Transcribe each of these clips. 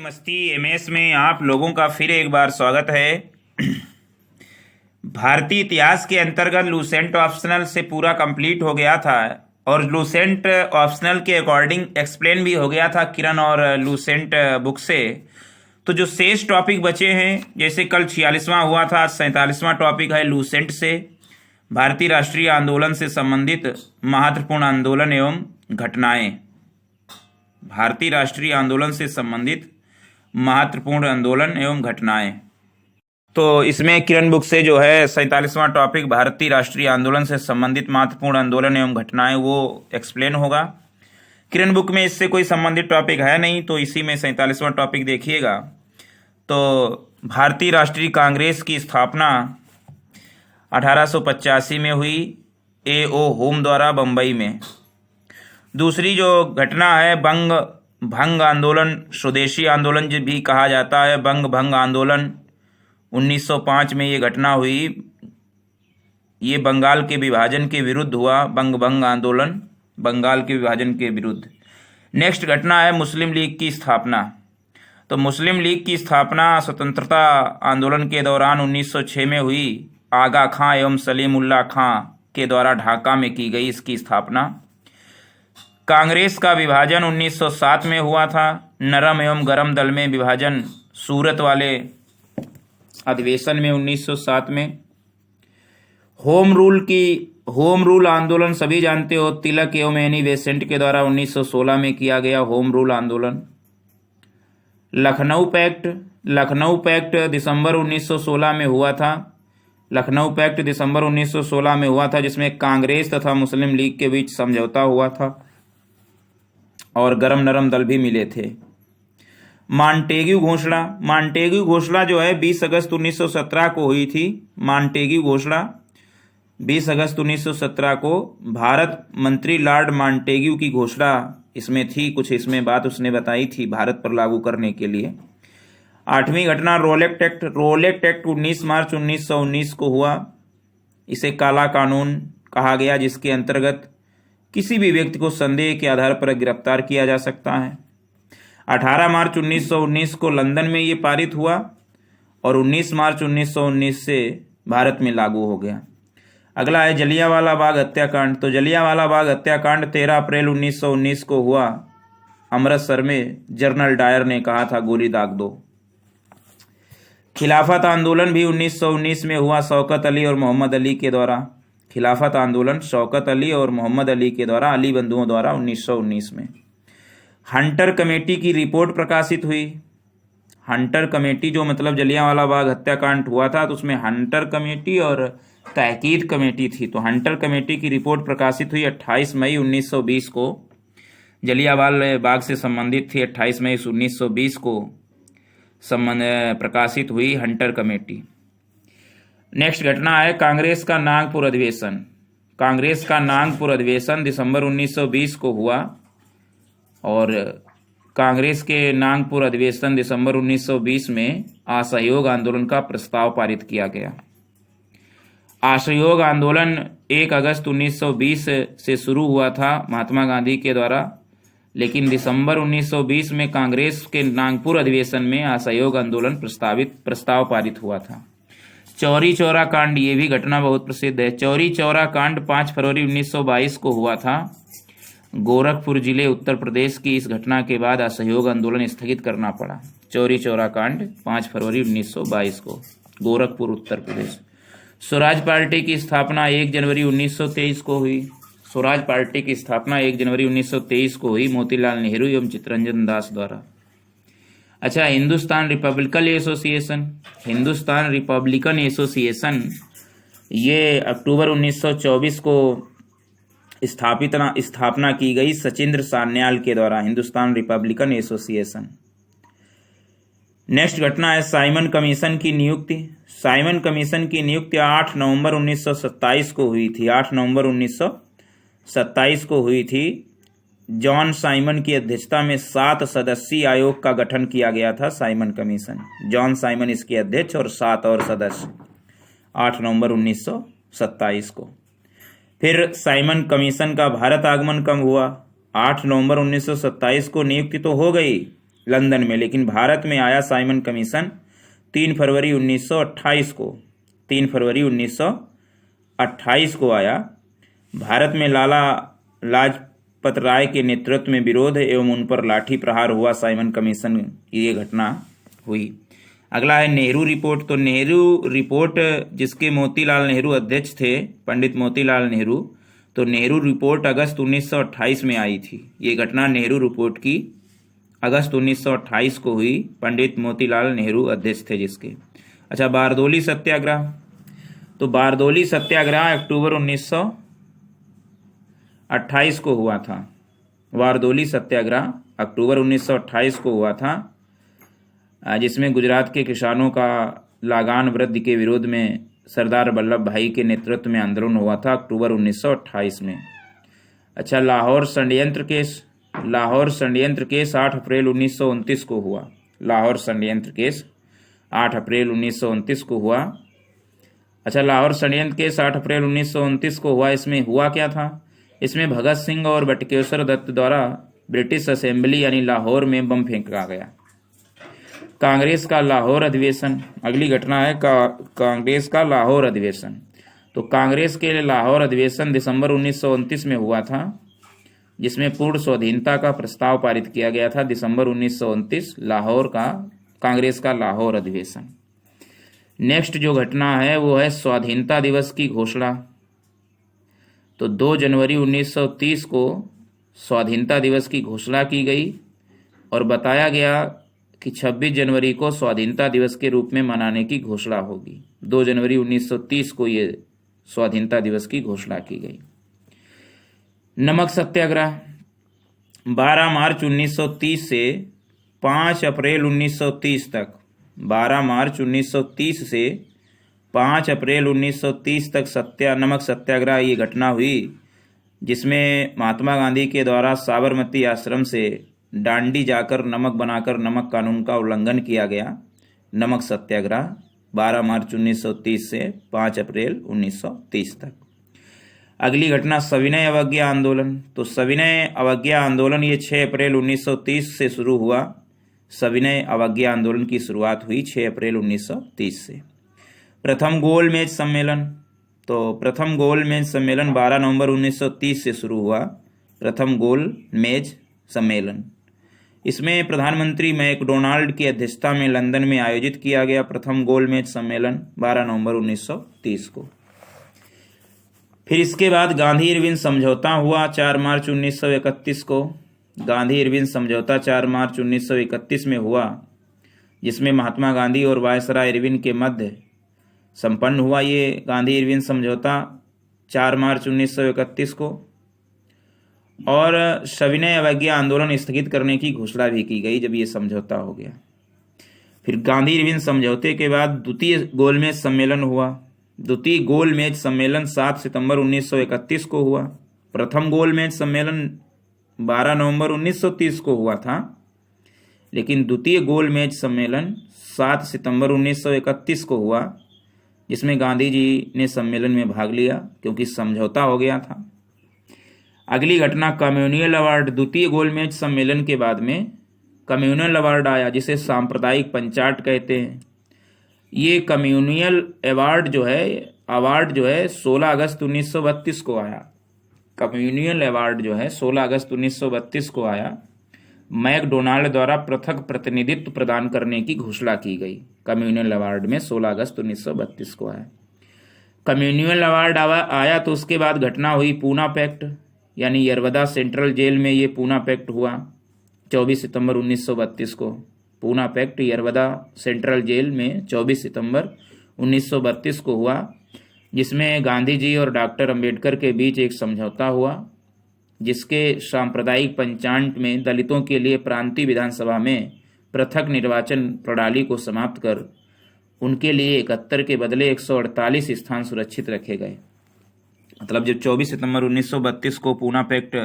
मस्ती एमएस में आप लोगों का फिर एक बार स्वागत है। भारतीय इतिहास के अंतर्गत लूसेंट ऑप्शनल से पूरा कंप्लीट हो गया था और लूसेंट ऑप्शनल के अकॉर्डिंग एक्सप्लेन भी हो गया था किरण और लूसेंट बुक से। तो जो शेष टॉपिक बचे हैं, जैसे कल 46वां हुआ था, आज 47वां टॉपिक है लूसेंट से भारतीय राष्ट्रीय आंदोलन से संबंधित महत्वपूर्ण आंदोलन एवं घटनाएं। भारतीय राष्ट्रीय आंदोलन से संबंधित महत्वपूर्ण आंदोलन एवं घटनाएं। तो इसमें किरण बुक से जो है 47वां टॉपिक भारतीय राष्ट्रीय आंदोलन से संबंधित महत्वपूर्ण आंदोलन एवं घटनाएं वो एक्सप्लेन होगा। किरण बुक में इससे कोई संबंधित टॉपिक है नहीं, तो इसी में 47वां टॉपिक देखिएगा। तो भारतीय राष्ट्रीय कांग्रेस की स्थापना 1885 में हुई A.O. होम द्वारा बम्बई में। दूसरी जो घटना है बंग भंग आंदोलन, स्वदेशी आंदोलन जो भी कहा जाता है, बंग भंग आंदोलन 1905 में ये घटना हुई। ये बंगाल के विभाजन के विरुद्ध हुआ। बंग भंग आंदोलन बंगाल के विभाजन के विरुद्ध। नेक्स्ट घटना है मुस्लिम लीग की स्थापना। तो मुस्लिम लीग की स्थापना स्वतंत्रता आंदोलन के दौरान 1906 में हुई। आगा खां एवं सलीमुल्लाह खां के द्वारा ढाका में की गई इसकी स्थापना। कांग्रेस का विभाजन 1907 में हुआ था। नरम एवं गरम दल में विभाजन सूरत वाले अधिवेशन में 1907 में। होम रूल आंदोलन सभी जानते हो, तिलक एवं एनी बेसेंट के द्वारा 1916 में किया गया होम रूल आंदोलन। लखनऊ पैक्ट दिसंबर 1916 में हुआ था। लखनऊ पैक्ट दिसंबर 1916 में हुआ था, जिसमें कांग्रेस तथा मुस्लिम लीग के बीच समझौता हुआ था और गरम नरम दल भी मिले थे। मांटेग्यू घोषणा जो है 20 अगस्त 1917 को हुई थी। मांटेग्यू घोषणा 20 अगस्त 1917 को भारत मंत्री लॉर्ड मांटेग्यू की घोषणा इसमें थी। कुछ इसमें बात उसने बताई थी भारत पर लागू करने के लिए। 8वीं घटना रोलेक्ट एक्ट 19 मार्च 1919 को हुआ। इसे काला कानून कहा गया, जिसके अंतर्गत किसी भी व्यक्ति को संदेह के आधार पर गिरफ्तार किया जा सकता है। 18 मार्च 1919 को लंदन में ये पारित हुआ और 19 मार्च 1919 से भारत में लागू हो गया। अगला है जलियांवाला बाग हत्याकांड। तो जलियांवाला बाग हत्याकांड 13 अप्रैल 1919 को हुआ। अमृतसर में जनरल डायर ने कहा था गोली दाग दो। खिलाफत आंदोलन भी 1919 में हुआ शौकत अली और मोहम्मद अली के द्वारा। खिलाफत आंदोलन शौकत अली और मोहम्मद अली के द्वारा, अली बंधुओं द्वारा 1919 में। हंटर कमेटी की रिपोर्ट प्रकाशित हुई। हंटर कमेटी जो मतलब जलियांवाला बाग हत्याकांड हुआ था, तो उसमें हंटर कमेटी और तहकीद कमेटी थी। तो हंटर कमेटी की रिपोर्ट प्रकाशित हुई 28 मई 1920 को। जलियांवाला बाग से संबंधित थी। 28 मई 1920 को प्रकाशित हुई हंटर कमेटी। नेक्स्ट घटना है कांग्रेस का नागपुर अधिवेशन। कांग्रेस का नागपुर अधिवेशन दिसंबर 1920 को हुआ और कांग्रेस के नागपुर अधिवेशन दिसंबर 1920 में असहयोग आंदोलन का प्रस्ताव पारित किया गया। असहयोग आंदोलन 1 अगस्त 1920 से शुरू हुआ था महात्मा गांधी के द्वारा, लेकिन दिसंबर 1920 में कांग्रेस के नागपुर अधिवेशन में असहयोग आंदोलन प्रस्ताव पारित हुआ था। चौरी चौरा कांड, ये भी घटना बहुत प्रसिद्ध है। चौरी चौरा कांड 5 फरवरी 1922 को हुआ था। गोरखपुर जिले उत्तर प्रदेश की इस घटना के बाद असहयोग आंदोलन स्थगित करना पड़ा। चौरी चौरा कांड 5 फरवरी 1922 को, गोरखपुर उत्तर प्रदेश। स्वराज पार्टी की स्थापना 1 जनवरी 1923 को हुई। स्वराज पार्टी की स्थापना 1 जनवरी 1923 को हुई मोतीलाल नेहरू एवं चित्तरंजन दास द्वारा। अच्छा, हिंदुस्तान रिपब्लिकन एसोसिएशन ये अक्टूबर 1924 को स्थापना की गई सचिंद्र सान्याल के द्वारा, हिंदुस्तान रिपब्लिकन एसोसिएशन। नेक्स्ट घटना है साइमन कमीशन की नियुक्ति। साइमन कमीशन की नियुक्ति 8 नवंबर 1927 को हुई थी। 8 नवंबर 1927 को हुई थी। जॉन साइमन की अध्यक्षता में 7 सदस्यीय आयोग का गठन किया गया था। साइमन कमीशन, जॉन साइमन इसके अध्यक्ष और 7 और सदस्य। 8 नवंबर 1927 को। फिर साइमन कमीशन का भारत आगमन कब हुआ? 8 नवंबर 1927 को नियुक्ति तो हो गई, लंदन में, लेकिन भारत में आया साइमन कमीशन 3 फरवरी 1928 को। 3 फरवरी 1928 को आया। भारत में लाला लाजपत राय के नेतृत्व में विरोध एवं उन पर लाठी प्रहार हुआ। साइमन कमीशन की ये घटना हुई। अगला है नेहरू रिपोर्ट। तो नेहरू रिपोर्ट जिसके मोतीलाल नेहरू अध्यक्ष थे, पंडित मोतीलाल नेहरू, तो नेहरू रिपोर्ट अगस्त 1928 में आई थी। ये घटना नेहरू रिपोर्ट की अगस्त 1928 को हुई। पंडित मोतीलाल नेहरू अध्यक्ष थे जिसके। अच्छा, बारदोली सत्याग्रह। तो बारदोली सत्याग्रह अक्टूबर 1928 को हुआ था। बारदोली सत्याग्रह अक्टूबर 1928 को हुआ था, जिसमें गुजरात के किसानों का लागान वृद्धि के विरोध में सरदार वल्लभ भाई के नेतृत्व में आंदोलन हुआ था अक्टूबर 1928 में। अच्छा, लाहौर षड्यंत्र केस। लाहौर षड्यंत्र केस 8 अप्रैल 1929 को हुआ। लाहौर षड्यंत्र केस 8 अप्रैल 1929 को हुआ। अच्छा, लाहौर षड्यंत्र केस 8 अप्रैल 1929 को हुआ। इसमें हुआ क्या था? इसमें भगत सिंह और बटुकेश्वर दत्त द्वारा ब्रिटिश असेंबली यानी लाहौर में बम फेंका गया। कांग्रेस का लाहौर अधिवेशन। अगली घटना है कांग्रेस का लाहौर अधिवेशन। तो कांग्रेस के लाहौर अधिवेशन दिसंबर 1929 में हुआ था, जिसमें पूर्ण स्वाधीनता का प्रस्ताव पारित किया गया था। दिसंबर 1929 लाहौर का कांग्रेस का लाहौर अधिवेशन। नेक्स्ट जो घटना है वो है स्वाधीनता दिवस की घोषणा। तो 2 जनवरी 1930 को स्वाधीनता दिवस की घोषणा की गई और बताया गया कि 26 जनवरी को स्वाधीनता दिवस के रूप में मनाने की घोषणा होगी। 2 जनवरी 1930 को ये स्वाधीनता दिवस की घोषणा की गई। नमक सत्याग्रह 12 मार्च 1930 से 5 अप्रैल 1930 तक। 12 मार्च 1930 से 5 अप्रैल 1930 तक नमक सत्याग्रह ये घटना हुई, जिसमें महात्मा गांधी के द्वारा साबरमती आश्रम से डांडी जाकर नमक बनाकर नमक कानून का उल्लंघन किया गया। नमक सत्याग्रह 12 मार्च 1930 से 5 अप्रैल 1930 तक। अगली घटना सविनय अवज्ञा आंदोलन। तो सविनय अवज्ञा आंदोलन ये 6 अप्रैल 1930 से शुरू हुआ। सविनय अवज्ञा आंदोलन की शुरुआत हुई 6 अप्रैल 1930 से। प्रथम गोलमेज सम्मेलन। तो प्रथम गोलमेज सम्मेलन 12 नवंबर 1930 से शुरू हुआ। प्रथम गोलमेज सम्मेलन, इसमें प्रधानमंत्री मैकडोनाल्ड की अध्यक्षता में लंदन में आयोजित किया गया। प्रथम गोलमेज सम्मेलन 12 नवंबर 1930 को। फिर इसके बाद गांधी इरविन समझौता हुआ 4 मार्च 1931 को। गांधी इरविन समझौता 4 मार्च 1931 में हुआ, जिसमें महात्मा गांधी और वायसराय इरविन के मध्य संपन्न हुआ ये गांधी इरविन समझौता 4 मार्च 1931 को। और सविनय अवज्ञा आंदोलन स्थगित करने की घोषणा भी की गई जब ये समझौता हो गया। फिर गांधी इरविन समझौते के बाद द्वितीय गोलमेज सम्मेलन हुआ। द्वितीय गोलमेज सम्मेलन 7 सितंबर 1931 को हुआ। प्रथम गोलमेज सम्मेलन 12 नवंबर 1930 को हुआ था, लेकिन द्वितीय गोलमेज सम्मेलन 7 सितंबर 1931 को हुआ, जिसमें गांधी जी ने सम्मेलन में भाग लिया क्योंकि समझौता हो गया था। अगली घटना कम्युनियल अवार्ड। द्वितीय गोलमेज सम्मेलन के बाद में कम्युनियल अवार्ड आया, जिसे सांप्रदायिक पंचाट कहते हैं। ये कम्युनियल अवार्ड जो है 16 अगस्त 1932 को आया। कम्युनियल अवार्ड जो है 16 अगस्त 1932 को आया। मैकडोनाल्ड द्वारा पृथक प्रतिनिधित्व प्रदान करने की घोषणा की गई। कम्युनियल अवार्ड में 16 अगस्त 1932 को आया। कम्युनियल अवार्ड आया तो उसके बाद घटना हुई पूना पैक्ट, यानी यरवदा सेंट्रल जेल में ये पूना पैक्ट हुआ 24 सितंबर 1932 को। Poona pact Yerawada central jail में 24 सितंबर 1932 को हुआ, जिसमें गांधी जी और डॉक्टर अंबेडकर के बीच एक समझौता हुआ, जिसके सांप्रदायिक पंचाट में दलितों के लिए प्रांतीय विधानसभा में पृथक निर्वाचन प्रणाली को समाप्त कर उनके लिए 71 के बदले 148 स्थान सुरक्षित रखे गए। मतलब जब 24 सितंबर 1932 को Poona pact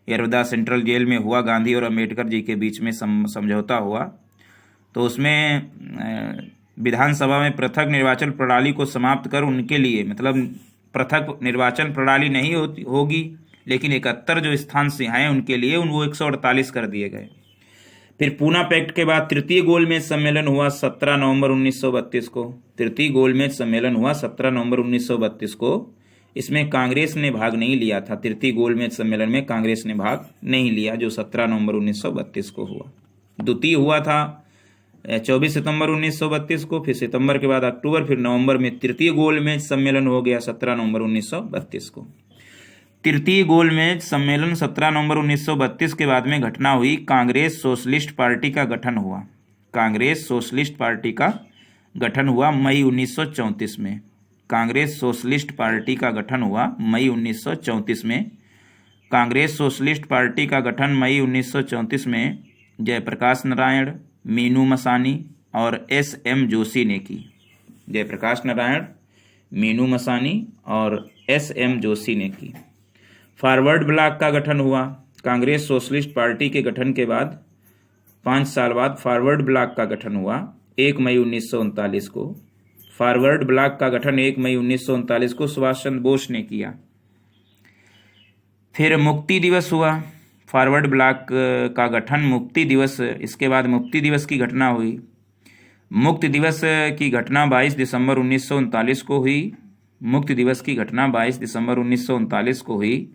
Yerawada central jail में हुआ, गांधी और अंबेडकर जी के बीच में समझौता हुआ, तो उसमें विधानसभा में पृथक निर्वाचन प्रणाली को समाप्त कर उनके लिए, मतलब पृथक निर्वाचन प्रणाली नहीं होगी, लेकिन 71 जो स्थान से हैं उनके लिए वो 148 कर दिए गए। फिर पूना पैक्ट के बाद तृतीय गोलमेज सम्मेलन हुआ 17 नवंबर 1932 को। तृतीय गोलमेज सम्मेलन हुआ 17 नवंबर 1932 को। इसमें कांग्रेस ने भाग नहीं लिया था। तृतीय गोलमेज सम्मेलन में कांग्रेस ने भाग नहीं लिया, जो 17 नवंबर 1932 को हुआ। द्वितीय हुआ था 24 सितंबर 1932 को, फिर सितंबर के बाद अक्टूबर, फिर नवंबर में तृतीय गोलमेज सम्मेलन हो गया 17 नवंबर 1932 को। तृतीय गोलमेज सम्मेलन 17 नवंबर 1932 के बाद में घटना हुई, कांग्रेस सोशलिस्ट पार्टी का गठन हुआ। कांग्रेस सोशलिस्ट पार्टी का गठन हुआ मई 1934 में। कांग्रेस सोशलिस्ट पार्टी का गठन हुआ मई 1934 में। कांग्रेस सोशलिस्ट पार्टी का गठन मई 1934 में जयप्रकाश नारायण, मीनू मसानी और एस.एम. जोशी ने की। जयप्रकाश नारायण, मीनू मसानी और एस.एम. जोशी ने की। फॉरवर्ड ब्लॉक का गठन हुआ। कांग्रेस सोशलिस्ट पार्टी के गठन के बाद 5 साल बाद फॉरवर्ड ब्लॉक का गठन हुआ 1 मई 1939 को। फॉरवर्ड ब्लॉक का गठन 1 मई 1939 को सुभाष चंद्र बोस ने किया। फिर मुक्ति दिवस हुआ। फॉरवर्ड ब्लॉक का गठन, मुक्ति दिवस, इसके बाद मुक्ति दिवस की घटना हुई। मुक्ति दिवस की घटना 22 दिसंबर 1939 को हुई। मुक्ति दिवस की घटना 22 दिसंबर 1939 को हुई,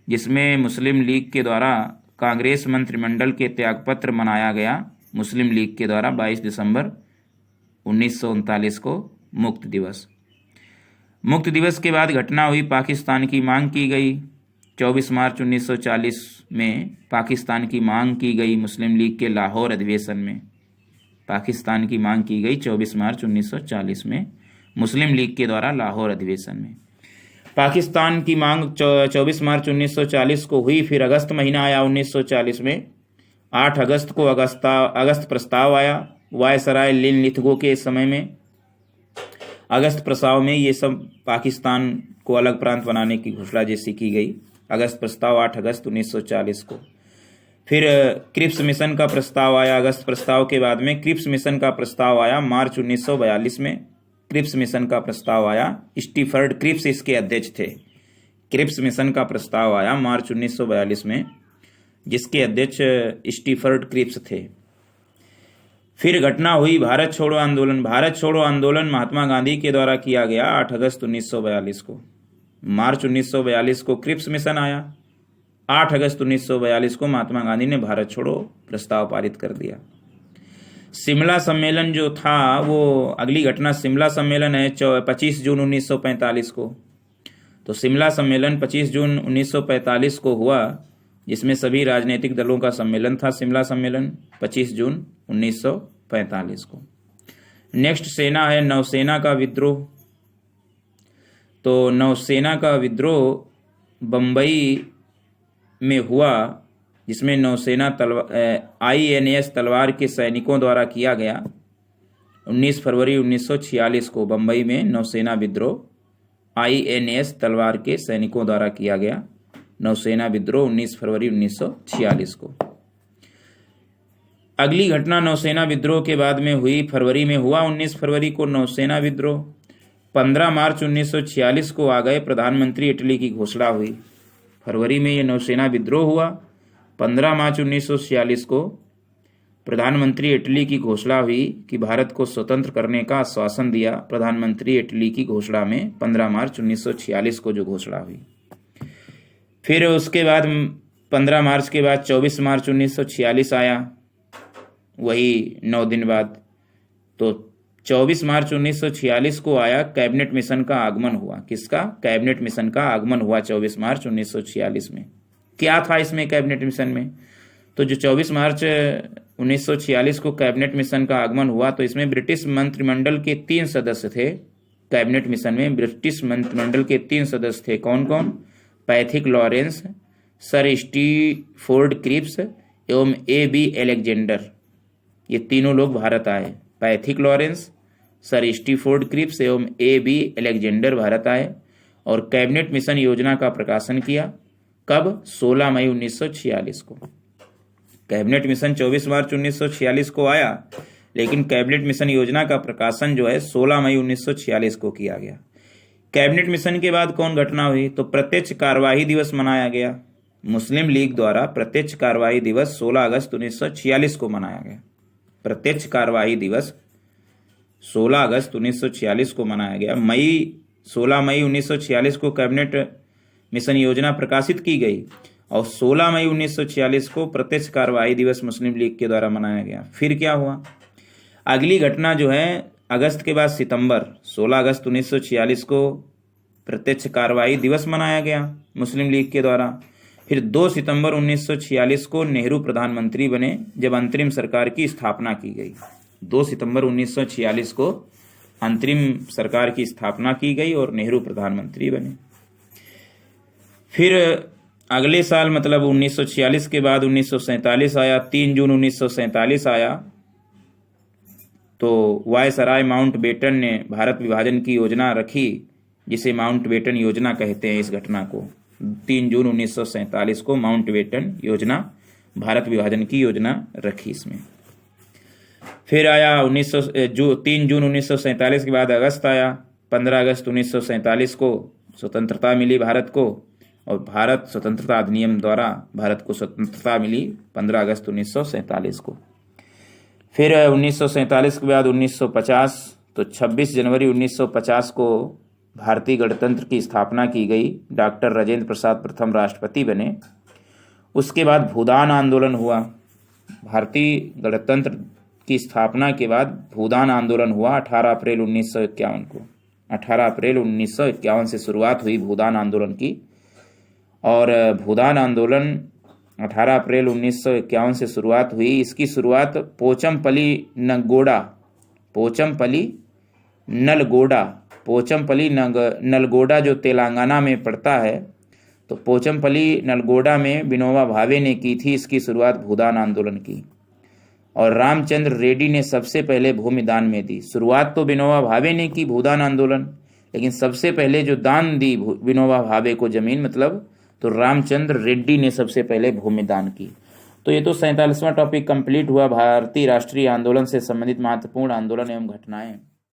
जिसमें मुस्लिम लीग के द्वारा कांग्रेस मंत्रिमंडल के त्यागपत्र मनाया गया। मुस्लिम लीग के द्वारा 22 दिसंबर 1939 को मुक्ति दिवस। मुक्ति दिवस के बाद घटना हुई, पाकिस्तान की मांग की गई। 24 मार्च 1940 में पाकिस्तान की मांग की गई मुस्लिम लीग के लाहौर अधिवेशन में। पाकिस्तान की मांग की गई 24 मार्च 1940 में मुस्लिम लीग के द्वारा लाहौर अधिवेशन में। पाकिस्तान की मांग 24 मार्च 1940 को हुई। फिर अगस्त महीना आया 1940 में। 8 अगस्त को अगस्त प्रस्ताव आया वायसराय लिथगो के समय में। अगस्त प्रस्ताव में ये सब पाकिस्तान को अलग प्रांत बनाने की घोषणा जैसी की गई। अगस्त प्रस्ताव 8 अगस्त 1940 को। फिर क्रिप्स मिशन का प्रस्ताव आया। अगस्त प्रस्ताव के बाद में क्रिप्स मिशन का प्रस्ताव आया मार्च 1942 में। क्रिप्स मिशन का प्रस्ताव आया, स्टीफर्ड क्रिप्स इसके अध्यक्ष थे। क्रिप्स मिशन का प्रस्ताव आया मार्च 1942 में, जिसके अध्यक्ष स्टीफर्ड क्रिप्स थे। फिर घटना हुई भारत छोड़ो आंदोलन। भारत छोड़ो आंदोलन महात्मा गांधी के द्वारा किया गया 8 अगस्त 1942 को। मार्च 1942 को क्रिप्स मिशन आया। 8 अगस्त 1942 को महात्मा गांधी ने भारत छोड़ो प्रस्ताव पारित कर दिया। शिमला सम्मेलन जो था, वो अगली घटना शिमला सम्मेलन है 25 जून 1945 को। तो शिमला सम्मेलन 25 जून 1945 को हुआ, जिसमें सभी राजनीतिक दलों का सम्मेलन था। शिमला सम्मेलन 25 जून 1945 को। नेक्स्ट सेना है नौसेना का विद्रोह। तो नौसेना का विद्रोह बम्बई में हुआ, जिसमें नौसेना INS तलवार के सैनिकों द्वारा किया गया। 19 फरवरी 1946 को बम्बई में नौसेना विद्रोह INS तलवार के सैनिकों द्वारा किया गया। नौसेना विद्रोह 19 फरवरी 1946 को। अगली घटना नौसेना विद्रोह के बाद में हुई, फरवरी में हुआ 19 फरवरी को नौसेना विद्रोह। 15 मार्च 1946 को आ गए प्रधानमंत्री इटली की घोषणा हुई। फरवरी में ये नौसेना विद्रोह हुआ। 15 मार्च 1946 को प्रधानमंत्री इटली की घोषणा हुई कि भारत को स्वतंत्र करने का आश्वासन दिया। प्रधानमंत्री इटली की घोषणा में 15 मार्च 1946 को जो घोषणा हुई। फिर उसके बाद 15 मार्च के बाद 24 मार्च 1946 आया, वही 9 दिन बाद। तो 24 मार्च 1946 को आया, कैबिनेट मिशन का आगमन हुआ। किसका? कैबिनेट मिशन का आगमन हुआ 24 मार्च 1946 में। क्या था इसमें कैबिनेट मिशन में? तो जो 24 मार्च 1946 को कैबिनेट मिशन का आगमन हुआ, तो इसमें ब्रिटिश मंत्रिमंडल के 3 सदस्य थे। कैबिनेट मिशन में ब्रिटिश मंत्रिमंडल के 3 सदस्य थे। कौन कौन? पैथिक लॉरेंस, सर स्टीफोर्ड क्रिप्स एवं A.B. एलेक्जेंडर। ये तीनों लोग भारत आए। पैथिक लॉरेंस, सर स्टीफोर्ड क्रिप्स एवं A.B. एलेक्जेंडर भारत आए और कैबिनेट मिशन योजना का प्रकाशन किया। कब? 16 मई 1946 को। कैबिनेट मिशन 24 मार्च 1946 को आया, लेकिन कैबिनेट मिशन योजना का प्रकाशन जो है 16 मई 1946 को किया गया। कैबिनेट मिशन के बाद कौन घटना हुई? तो प्रत्यक्ष कार्यवाही दिवस मनाया गया। मुस्लिम लीग द्वारा प्रत्यक्ष कार्यवाही दिवस 16 अगस्त 1946 को मनाया गया। प्रत्यक्ष कार्यवाही दिवस 16 अगस्त 1946 को मनाया गया। 16 मई 1946 को कैबिनेट मिशन योजना प्रकाशित की गई और 16 मई 1946 को प्रत्यक्ष कार्यवाही दिवस मुस्लिम लीग के द्वारा मनाया गया। फिर क्या हुआ? अगली घटना जो है अगस्त के बाद सितंबर, 16 अगस्त 1946 को प्रत्यक्ष कार्यवाही दिवस मनाया गया मुस्लिम लीग के द्वारा। फिर 2 सितंबर 1946 को नेहरू प्रधानमंत्री बने जब अंतरिम सरकार की स्थापना की गई। 2 सितंबर 1946 को अंतरिम सरकार की स्थापना की गई और नेहरू प्रधानमंत्री बने। फिर अगले साल मतलब 1946 के बाद 1947 आया, 3 जून 1947 आया तो वायसराय माउंटबेटन ने भारत विभाजन की योजना रखी, जिसे माउंटबेटन योजना कहते हैं। इस घटना को 3 जून 1947 को माउंटबेटन योजना, भारत विभाजन की योजना रखी इसमें। फिर आया 3 जून 1947 के बाद अगस्त आया। 15 अगस्त 1947 को स्वतंत्रता मिली भारत को और भारत स्वतंत्रता अधिनियम द्वारा भारत को स्वतंत्रता मिली 15 अगस्त 1947 को। फिर 1947 के बाद 1950 तो 26 जनवरी 1950 को भारतीय गणतंत्र की स्थापना की गई। डॉक्टर राजेंद्र प्रसाद प्रथम राष्ट्रपति बने। उसके बाद भूदान आंदोलन हुआ। भारतीय गणतंत्र की स्थापना के बाद भूदान आंदोलन हुआ 18 अप्रैल 1951 को। 18 अप्रैल 1951 से शुरुआत हुई भूदान आंदोलन की और भूदान आंदोलन 18 अप्रैल 1951 से शुरुआत हुई। इसकी शुरुआत पोचमपल्ली नलगोडा जो तेलंगाना में पड़ता है, तो पोचमपल्ली नलगोडा में विनोबा भावे ने की थी इसकी शुरुआत भूदान आंदोलन की। और रामचंद्र रेड्डी ने सबसे पहले भूमिदान में दी। शुरुआत तो विनोबा भावे ने की भूदान आंदोलन, लेकिन सबसे पहले जो दान दी विनोबा भावे को जमीन मतलब, तो रामचंद्र रेड्डी ने सबसे पहले भूमिदान की। तो ये तो 47वां टॉपिक कंप्लीट हुआ, भारतीय राष्ट्रीय आंदोलन से संबंधित महत्वपूर्ण आंदोलन एवं घटनाएं।